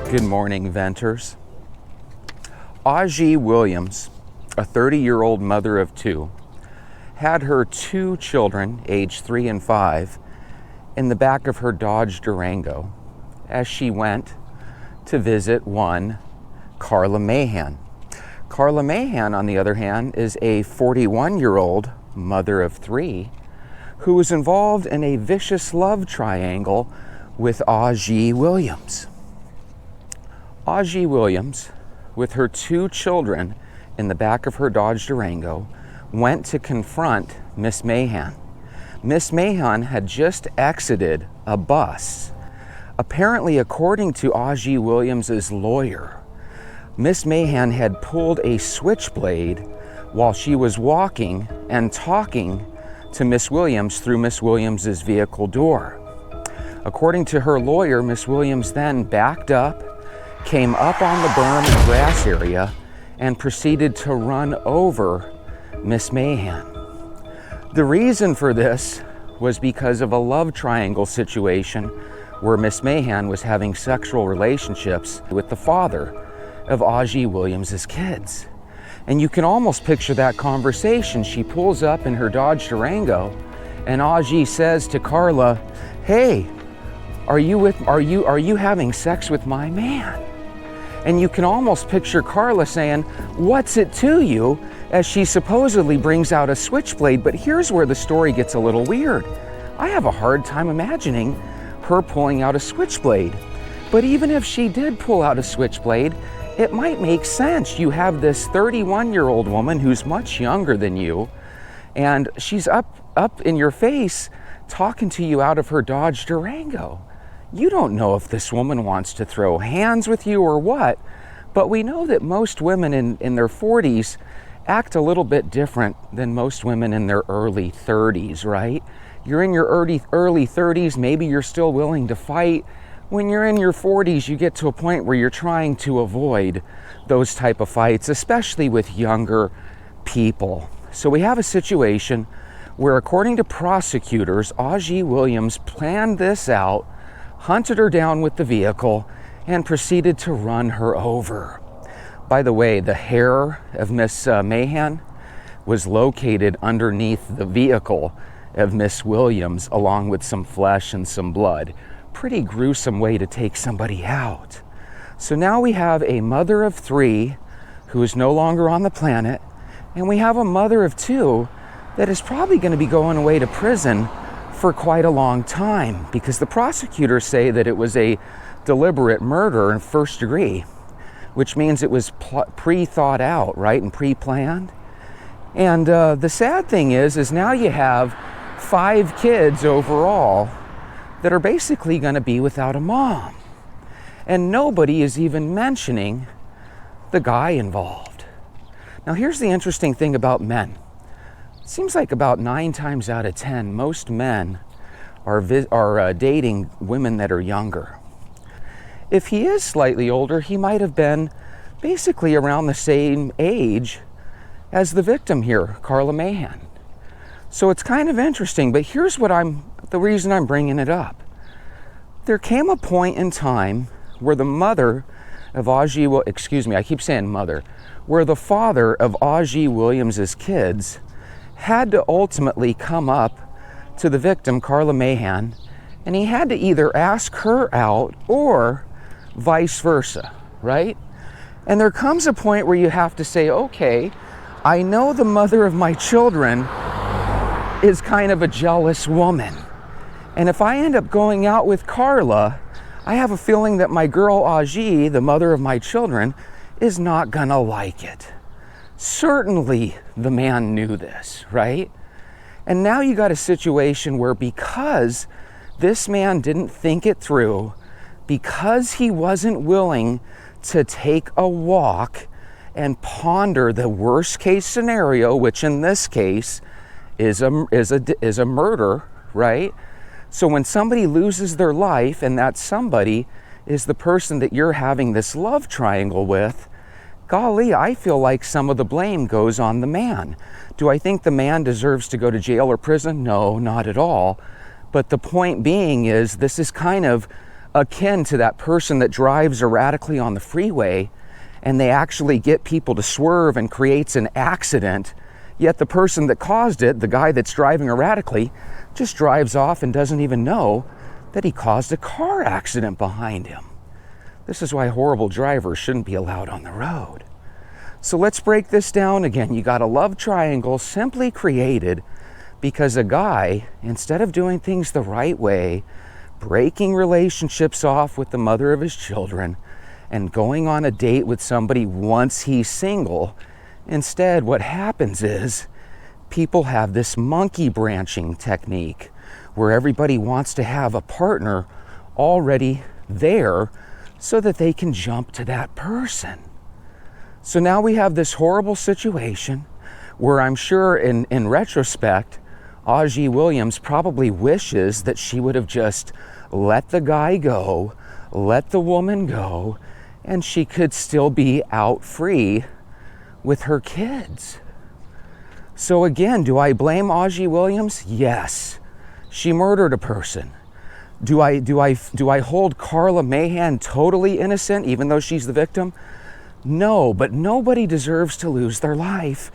Good morning, Venters. Aujee Williams, a 30-year-old mother of two, had her two children, aged 3 and 5, in the back of her Dodge Durango as she went to visit one Carla Mahan. Carla Mahan, on the other hand, is a 41-year-old mother of 3 who was involved in a vicious love triangle with Aujee Williams. Aujee Williams, with her two children in the back of her Dodge Durango, went to confront Miss Mahan. Miss Mahan had just exited a bus. Apparently, according to Aujee Williams' lawyer, Miss Mahan had pulled a switchblade while she was walking and talking to Miss Williams through Miss Williams' vehicle door. According to her lawyer, Miss Williams then backed up, came up on the berm and grass area, and proceeded to run over Miss Mahan. The reason for this was because of a love triangle situation where Miss Mahan was having sexual relationships with the father of Aujee Williams' kids. And you can almost picture that conversation. She pulls up in her Dodge Durango, and Aujee says to Carla, "Hey, are you having sex with my man?" And you can almost picture Carla saying, "What's it to you?" as she supposedly brings out a switchblade. But here's where the story gets a little weird. I have a hard time imagining her pulling out a switchblade. But even if she did pull out a switchblade, it might make sense. You have this 31-year-old woman who's much younger than you, and she's up in your face talking to you out of her Dodge Durango. You don't know if this woman wants to throw hands with you or what, but we know that most women in their 40s act a little bit different than most women in their early 30s, right? You're in your early 30s, maybe you're still willing to fight. When you're in your 40s, you get to a point where you're trying to avoid those type of fights, especially with younger people. So we have a situation where, according to prosecutors, Aujee Williams planned this out, hunted her down with the vehicle, and proceeded to run her over. By the way, the hair of Miss Mahan was located underneath the vehicle of Miss Williams, along with some flesh and some blood. Pretty gruesome way to take somebody out. So now we have a mother of 3 who is no longer on the planet, and we have a mother of 2 that is probably going to be going away to prison for quite a long time, because the prosecutors say that it was a deliberate murder in first degree, which means it was pre-thought out, right, and pre-planned. And the sad thing is now you have 5 kids overall that are basically going to be without a mom. And nobody is even mentioning the guy involved. Now here's the interesting thing about men. It seems like about 9 times out of 10, most men are dating women that are younger. If he is slightly older, he might have been basically around the same age as the victim here, Carla Mahan. So it's kind of interesting, but here's the reason I'm bringing it up. There came a point in time where the mother of Aujee, where the father of Aujee Williams' kids had to ultimately come up to the victim, Carla Mahan, and he had to either ask her out or vice versa, right? And there comes a point where you have to say, okay, I know the mother of my children is kind of a jealous woman. And if I end up going out with Carla, I have a feeling that my girl Aujee, the mother of my children, is not gonna like it. Certainly the man knew this, right? And now you got a situation where because this man didn't think it through, because he wasn't willing to take a walk and ponder the worst case scenario, which in this case is a murder, right? So when somebody loses their life and that somebody is the person that you're having this love triangle with, golly, I feel like some of the blame goes on the man. Do I think the man deserves to go to jail or prison? No, not at all. But the point being is, this is kind of akin to that person that drives erratically on the freeway and they actually get people to swerve and creates an accident, yet the person that caused it, the guy that's driving erratically, just drives off and doesn't even know that he caused a car accident behind him. This is why horrible drivers shouldn't be allowed on the road. So let's break this down again. You got a love triangle simply created because a guy, instead of doing things the right way, breaking relationships off with the mother of his children and going on a date with somebody once he's single, instead what happens is people have this monkey branching technique where everybody wants to have a partner already there so that they can jump to that person. So now we have this horrible situation where I'm sure in retrospect, Aji Williams probably wishes that she would have just let the guy go, let the woman go, and she could still be out free with her kids. So again, do I blame Aji Williams? Yes. She murdered a person. Do I hold Carla Mahan totally innocent even though she's the victim? No, but nobody deserves to lose their life,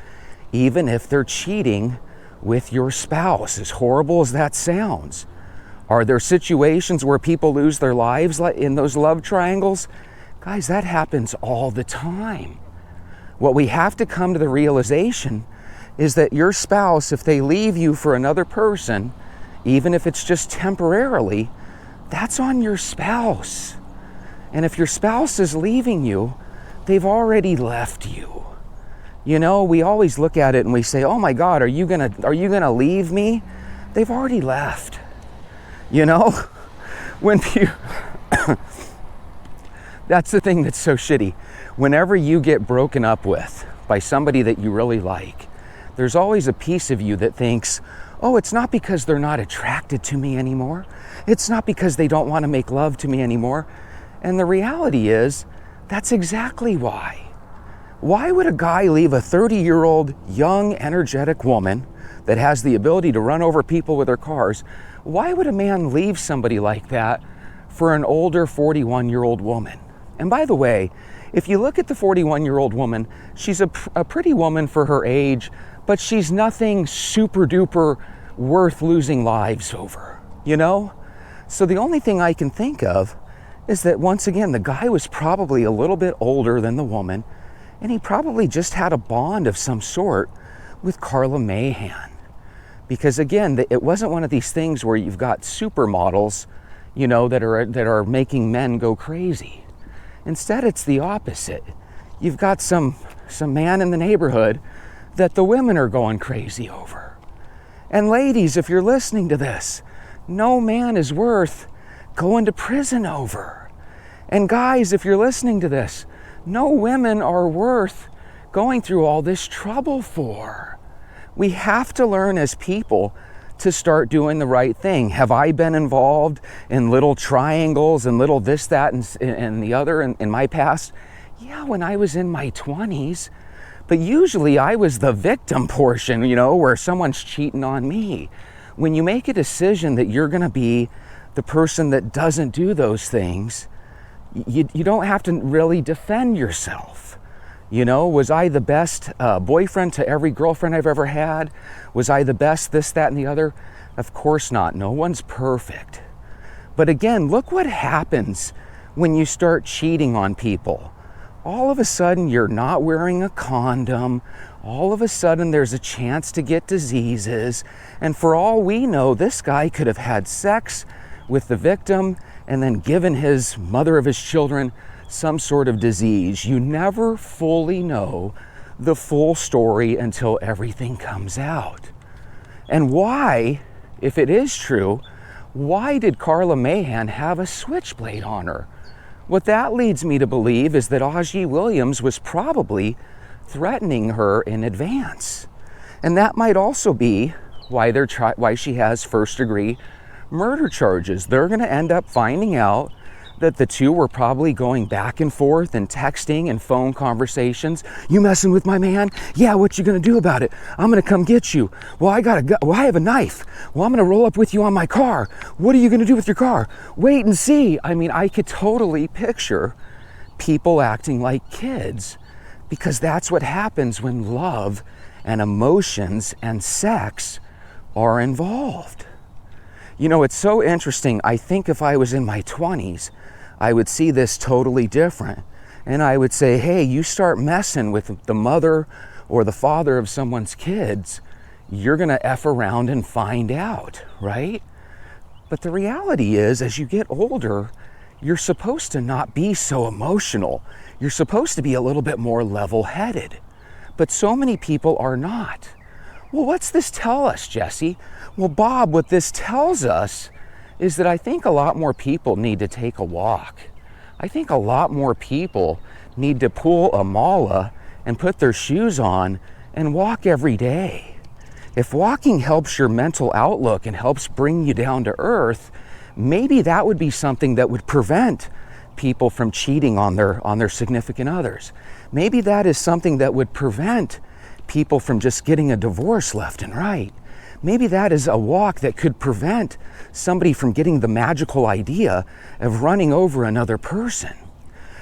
even if they're cheating with your spouse, as horrible as that sounds. Are there situations where people lose their lives in those love triangles? Guys, that happens all the time. What we have to come to the realization is that your spouse, if they leave you for another person, even if it's just temporarily, that's on your spouse. And if your spouse is leaving you, they've already left you. You know, we always look at it and we say, oh my God, are you gonna leave me? They've already left. You know, when you that's the thing that's so shitty. Whenever you get broken up with by somebody that you really like, there's always a piece of you that thinks, oh, it's not because they're not attracted to me anymore. It's not because they don't want to make love to me anymore. And the reality is, that's exactly why. Why would a guy leave a 30-year-old young, energetic woman that has the ability to run over people with her cars? Why would a man leave somebody like that for an older 41-year-old woman? And by the way, if you look at the 41-year-old woman, she's a pretty woman for her age, but she's nothing super duper worth losing lives over, you know? So the only thing I can think of is that once again, the guy was probably a little bit older than the woman, and he probably just had a bond of some sort with Carla Mahan. Because again, it wasn't one of these things where you've got supermodels, you know, that are making men go crazy. Instead, it's the opposite. You've got some man in the neighborhood that the women are going crazy over. And ladies, if you're listening to this, no man is worth going to prison over. And guys, if you're listening to this, no women are worth going through all this trouble for. We have to learn as people to start doing the right thing. Have I been involved in little triangles and little this, that, and the other in my past? Yeah, when I was in my 20s. But usually I was the victim portion, you know, where someone's cheating on me. When you make a decision that you're going to be the person that doesn't do those things, you don't have to really defend yourself. You know, was I the best boyfriend to every girlfriend I've ever had? Was I the best this, that, and the other? Of course not. No one's perfect. But again, look what happens when you start cheating on people. All of a sudden, you're not wearing a condom. All of a sudden, there's a chance to get diseases. And for all we know, this guy could have had sex with the victim and then given his mother of his children some sort of disease. You never fully know the full story until everything comes out. And why, if it is true, why did Carla Mahan have a switchblade on her? What that leads me to believe is that Aji Williams was probably threatening her in advance. And that might also be why she has first-degree murder charges. They're going to end up finding out that the two were probably going back and forth and texting and phone conversations. You messing with my man? Yeah, what you gonna do about it? I'm gonna come get you. Well, I have a knife. Well, I'm gonna roll up with you on my car. What are you gonna do with your car? Wait and see. I mean, I could totally picture people acting like kids, because that's what happens when love and emotions and sex are involved. You know, it's so interesting. I think if I was in my 20s, I would see this totally different. And I would say, hey, you start messing with the mother or the father of someone's kids, you're going to F around and find out, right? But the reality is, as you get older, you're supposed to not be so emotional. You're supposed to be a little bit more level-headed. But so many people are not. Well, what's this tell us, Jesse? Well, Bob, what this tells us is that I think a lot more people need to take a walk. I think a lot more people need to pull a mala and put their shoes on and walk every day. If walking helps your mental outlook and helps bring you down to earth, maybe that would be something that would prevent people from cheating on their significant others. Maybe that is something that would prevent people from just getting a divorce left and right. Maybe that is a walk that could prevent somebody from getting the magical idea of running over another person.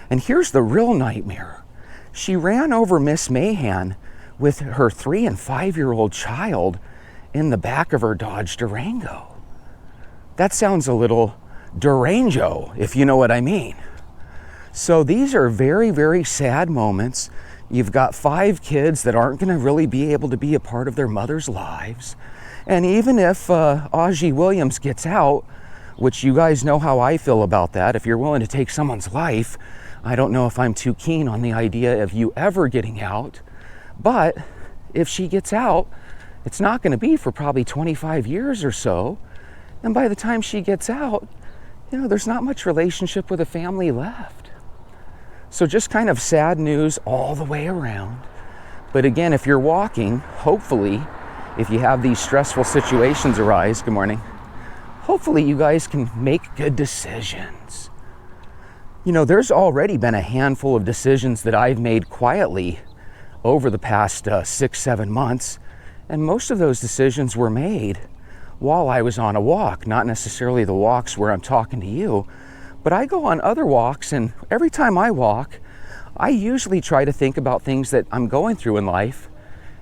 And here's the real nightmare. She ran over Miss Mahan with her 3- and 5-year-old child in the back of her Dodge Durango. That sounds a little Durango, if you know what I mean. So these are very, very sad moments. You've got 5 kids that aren't going to really be able to be a part of their mother's lives. And even if Aji Williams gets out, which you guys know how I feel about that, if you're willing to take someone's life, I don't know if I'm too keen on the idea of you ever getting out. But if she gets out, it's not going to be for probably 25 years or so. And by the time she gets out, you know, there's not much relationship with a family left. So just kind of sad news all the way around. But again, if you're walking, hopefully, if you have these stressful situations arise, good morning, hopefully you guys can make good decisions. You know, there's already been a handful of decisions that I've made quietly over the past 6-7 months, and most of those decisions were made while I was on a walk, not necessarily the walks where I'm talking to you, but I go on other walks, and every time I walk, I usually try to think about things that I'm going through in life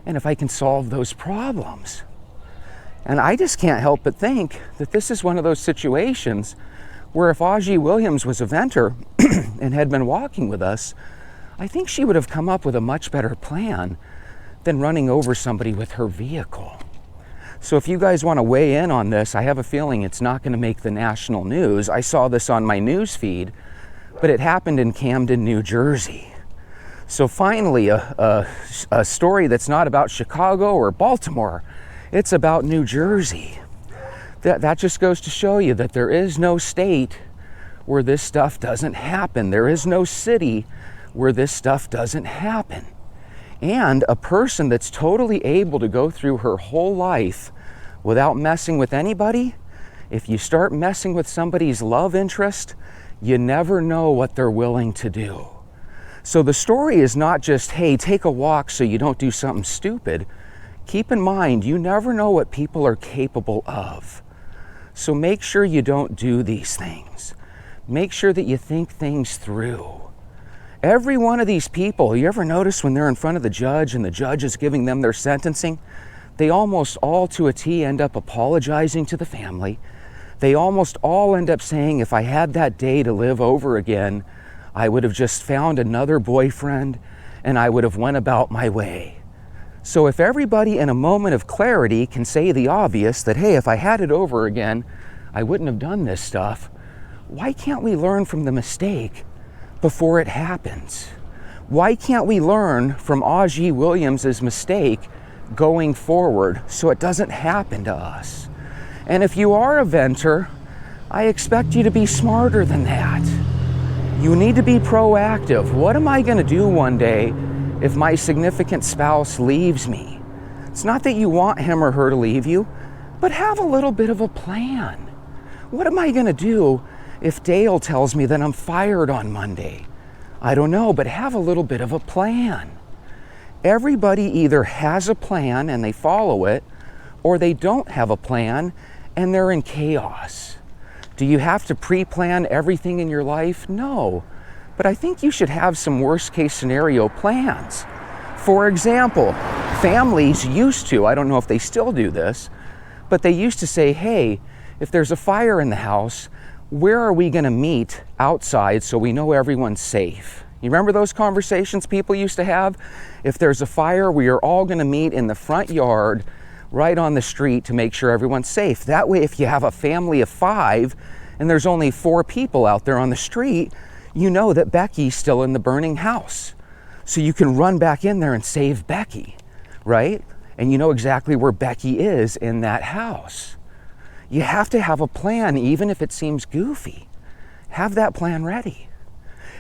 and if I can solve those problems. And I just can't help but think that this is one of those situations where if Aji Williams was a venter and had been walking with us, I think she would have come up with a much better plan than running over somebody with her vehicle. So if you guys want to weigh in on this, I have a feeling it's not going to make the national news. I saw this on my news feed, but it happened in Camden, New Jersey. So finally, a story that's not about Chicago or Baltimore, it's about New Jersey. That just goes to show you that there is no state where this stuff doesn't happen. There is no city where this stuff doesn't happen. And a person that's totally able to go through her whole life without messing with anybody, if you start messing with somebody's love interest, you never know what they're willing to do. So the story is not just, hey, take a walk so you don't do something stupid. Keep in mind, you never know what people are capable of. So make sure you don't do these things. Make sure that you think things through. Every one of these people, you ever notice when they're in front of the judge and the judge is giving them their sentencing, they almost all to a T end up apologizing to the family. They almost all end up saying, if I had that day to live over again, I would have just found another boyfriend and I would have went about my way. So if everybody in a moment of clarity can say the obvious that, hey, if I had it over again, I wouldn't have done this stuff, why can't we learn from the mistake before it happens? Why can't we learn from A.G. Williams' mistake going forward so it doesn't happen to us? And if you are a venter, I expect you to be smarter than that. You need to be proactive. What am I going to do one day if my significant spouse leaves me? It's not that you want him or her to leave you, but have a little bit of a plan. What am I going to do if Dale tells me that I'm fired on Monday? I don't know, but have a little bit of a plan. Everybody either has a plan and they follow it, or they don't have a plan and they're in chaos. Do you have to pre-plan everything in your life? No, but I think you should have some worst-case scenario plans. For example, families used to, I don't know if they still do this, but they used to say, hey, if there's a fire in the house, where are we going to meet outside so we know everyone's safe? You remember those conversations people used to have? If there's a fire, we are all going to meet in the front yard right on the street to make sure everyone's safe. That way, if you have a family of 5 and there's only 4 people out there on the street, you know that Becky's still in the burning house. So you can run back in there and save Becky, right? And you know exactly where Becky is in that house. You have to have a plan, even if it seems goofy. Have that plan ready.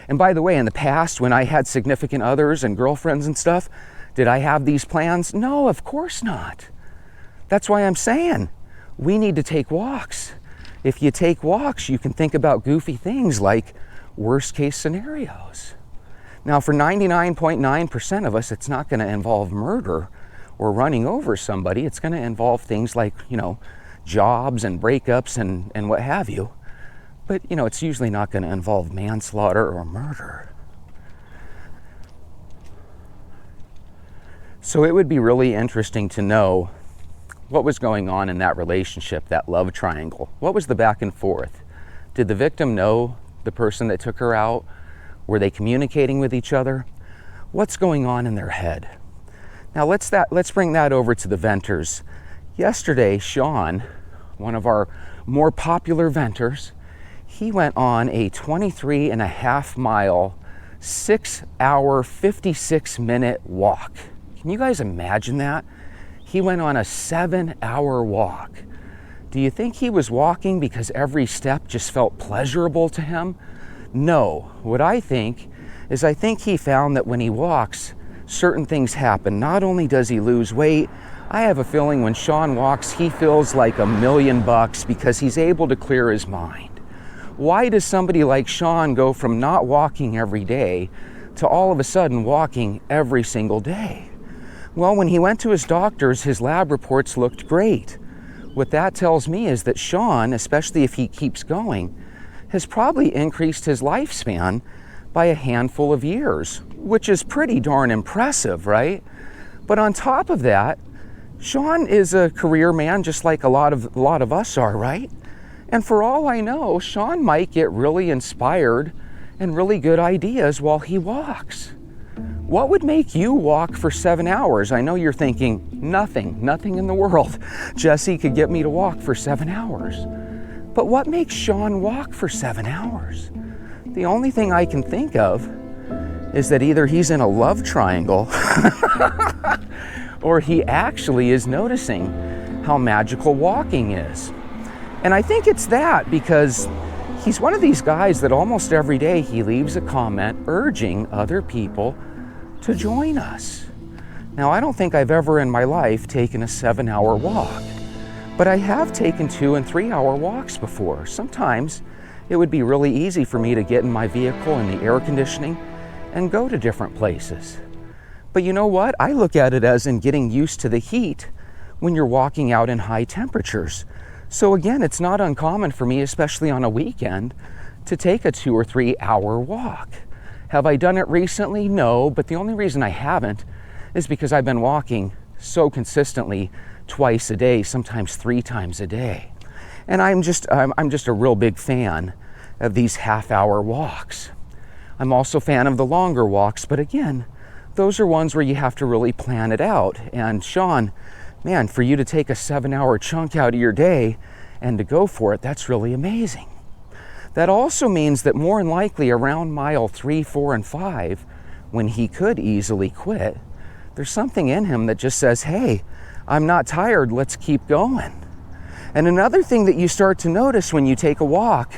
And by the way, in the past, when I had significant others and girlfriends and stuff, did I have these plans? No, of course not. That's why I'm saying we need to take walks. If you take walks, you can think about goofy things like worst case scenarios. Now, for 99.9% of us, it's not going to involve murder or running over somebody. It's going to involve things like, jobs and breakups and what have you. But, it's usually not going to involve manslaughter or murder. So it would be really interesting to know what was going on in that relationship, that love triangle. What was the back and forth? Did the victim know the person that took her out? Were they communicating with each other? What's going on in their head? Now let's bring that over to the venters. Yesterday, Sean, one of our more popular venters, he went on a 23.5-mile, 6-hour, 56-minute walk. Can you guys imagine that? He went on a 7-hour walk. Do you think he was walking because every step just felt pleasurable to him? No. What I think is he found that when he walks, certain things happen. Not only does he lose weight, I have a feeling when Sean walks, he feels like $1 million because he's able to clear his mind. Why does somebody like Sean go from not walking every day to all of a sudden walking every single day? Well, when he went to his doctors, his lab reports looked great. What that tells me is that Sean, especially if he keeps going, has probably increased his lifespan by a handful of years, which is pretty darn impressive, right? But on top of that, Sean is a career man just like a lot of us are, right? And for all I know, Sean might get really inspired and really good ideas while he walks. What would make you walk for 7 hours? I know you're thinking, nothing in the world. Jesse could get me to walk for 7 hours. But what makes Sean walk for 7 hours? The only thing I can think of is that either he's in a love triangle or he actually is noticing how magical walking is. And I think it's that because he's one of these guys that almost every day he leaves a comment urging other people to join us. Now, I don't think I've ever in my life taken a 7-hour walk, but I have taken 2 and 3-hour walks before. Sometimes it would be really easy for me to get in my vehicle in the air conditioning and go to different places. But you know what? I look at it as in getting used to the heat when you're walking out in high temperatures. So again, it's not uncommon for me, especially on a weekend, to take a 2 or 3 hour walk. Have I done it recently? No, but the only reason I haven't is because I've been walking so consistently twice a day, sometimes 3 times a day. And I'm just a real big fan of these half-hour walks. I'm also a fan of the longer walks, but again, those are ones where you have to really plan it out. And Sean, man, for you to take a 7-hour chunk out of your day and to go for it, that's really amazing. That also means that more than likely around mile 3, 4, and 5, when he could easily quit, there's something in him that just says, hey, I'm not tired, let's keep going. And another thing that you start to notice when you take a walk,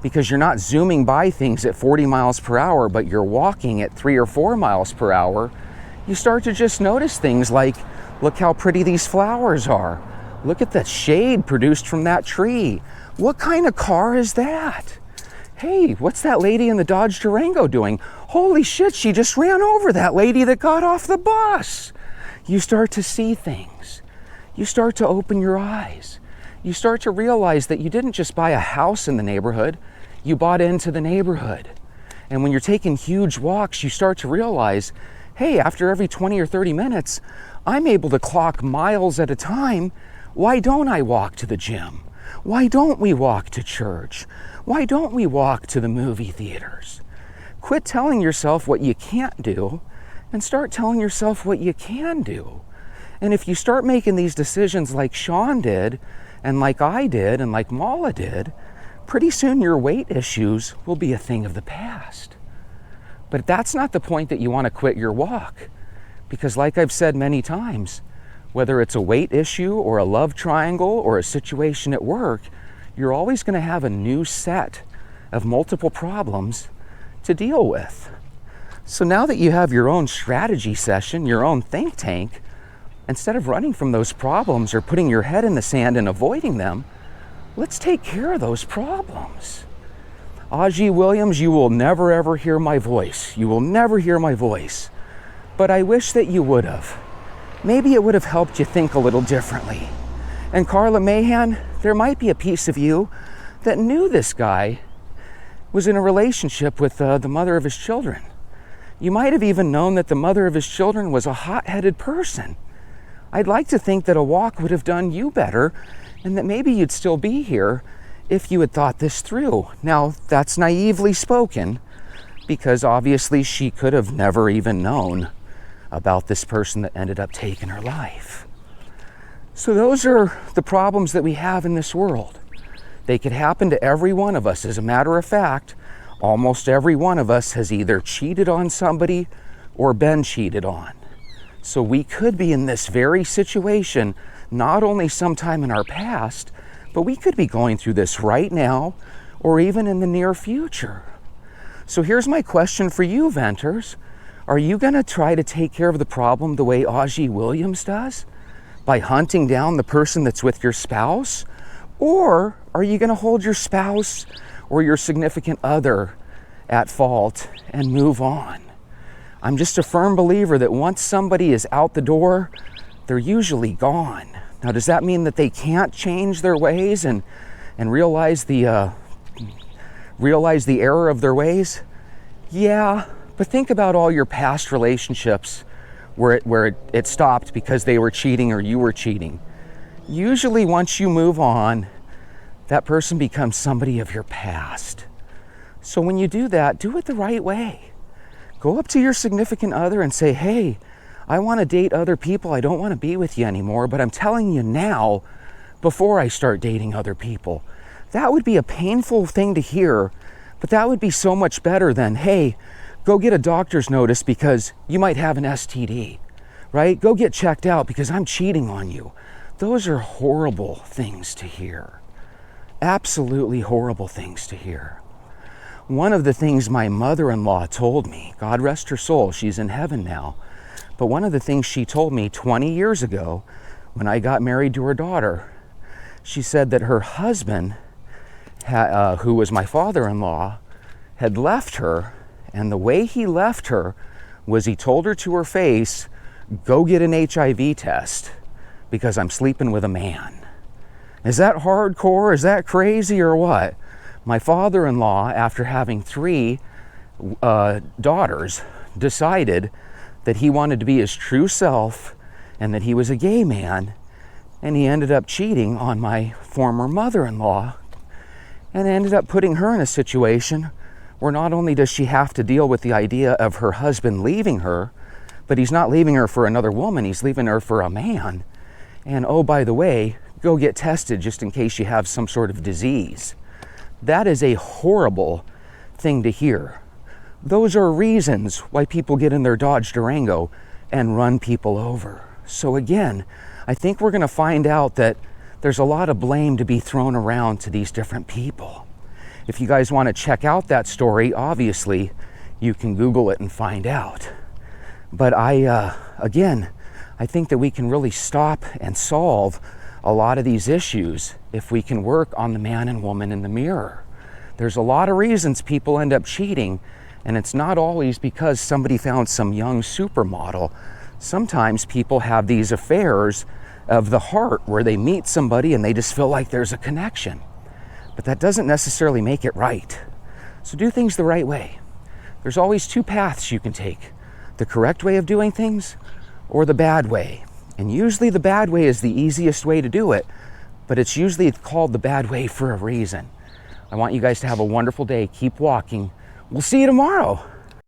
because you're not zooming by things at 40 miles per hour, but you're walking at 3 or 4 miles per hour, you start to just notice things like, look how pretty these flowers are. Look at the shade produced from that tree. What kind of car is that? Hey, what's that lady in the Dodge Durango doing? Holy shit, she just ran over that lady that got off the bus. You start to see things. You start to open your eyes. You start to realize that you didn't just buy a house in the neighborhood, you bought into the neighborhood. And when you're taking huge walks, you start to realize, hey, after every 20 or 30 minutes, I'm able to clock miles at a time. Why don't I walk to the gym? Why don't we walk to church? Why don't we walk to the movie theaters? Quit telling yourself what you can't do and start telling yourself what you can do. And if you start making these decisions like Sean did, and like I did, and like Mala did, pretty soon your weight issues will be a thing of the past. But that's not the point that you want to quit your walk. Because like I've said many times, whether it's a weight issue or a love triangle or a situation at work, you're always going to have a new set of multiple problems to deal with. So now that you have your own strategy session, your own think tank, instead of running from those problems or putting your head in the sand and avoiding them, let's take care of those problems. Aji Williams, you will never ever hear my voice. You will never hear my voice. But I wish that you would have. Maybe it would have helped you think a little differently. And Carla Mahan, there might be a piece of you that knew this guy was in a relationship with the mother of his children. You might have even known that the mother of his children was a hot-headed person. I'd like to think that a walk would have done you better and that maybe you'd still be here if you had thought this through. Now, that's naively spoken because obviously she could have never even known about this person that ended up taking her life. So those are the problems that we have in this world. They could happen to every one of us. As a matter of fact, almost every one of us has either cheated on somebody or been cheated on. So we could be in this very situation, not only sometime in our past, but we could be going through this right now or even in the near future. So here's my question for you, venters. Are you going to try to take care of the problem the way Aji Williams does? By hunting down the person that's with your spouse? Or are you going to hold your spouse or your significant other at fault and move on? I'm just a firm believer that once somebody is out the door, they're usually gone. Now, does that mean that they can't change their ways and realize the error of their ways? Yeah, but think about all your past relationships where it stopped because they were cheating or you were cheating. Usually once you move on, that person becomes somebody of your past. So when you do that, do it the right way. Go up to your significant other and say, hey, I want to date other people. I don't want to be with you anymore, but I'm telling you now before I start dating other people. That would be a painful thing to hear, but that would be so much better than, hey, go get a doctor's notice because you might have an STD, right? Go get checked out because I'm cheating on you. Those are horrible things to hear. Absolutely horrible things to hear. One of the things my mother-in-law told me, God rest her soul, she's in heaven now, but one of the things she told me 20 years ago when I got married to her daughter, she said that her husband, who was my father-in-law, had left her, and the way he left her was he told her to her face, go get an HIV test because I'm sleeping with a man. Is that hardcore? Is that crazy or what? My father-in-law, after having 3 daughters, decided that he wanted to be his true self and that he was a gay man, and he ended up cheating on my former mother-in-law and ended up putting her in a situation where not only does she have to deal with the idea of her husband leaving her, but he's not leaving her for another woman, he's leaving her for a man. And oh, by the way, go get tested just in case you have some sort of disease. That is a horrible thing to hear. Those are reasons why people get in their Dodge Durango and run people over. So again, I think we're going to find out that there's a lot of blame to be thrown around to these different people. If you guys want to check out that story, obviously, you can Google it and find out. But again, I think that we can really stop and solve a lot of these issues if we can work on the man and woman in the mirror. There's a lot of reasons people end up cheating, and it's not always because somebody found some young supermodel. Sometimes people have these affairs of the heart where they meet somebody and they just feel like there's a connection. But that doesn't necessarily make it right. So do things the right way. There's always two paths you can take: the correct way of doing things or the bad way. And usually the bad way is the easiest way to do it, but it's usually called the bad way for a reason. I want you guys to have a wonderful day. Keep walking. We'll see you tomorrow.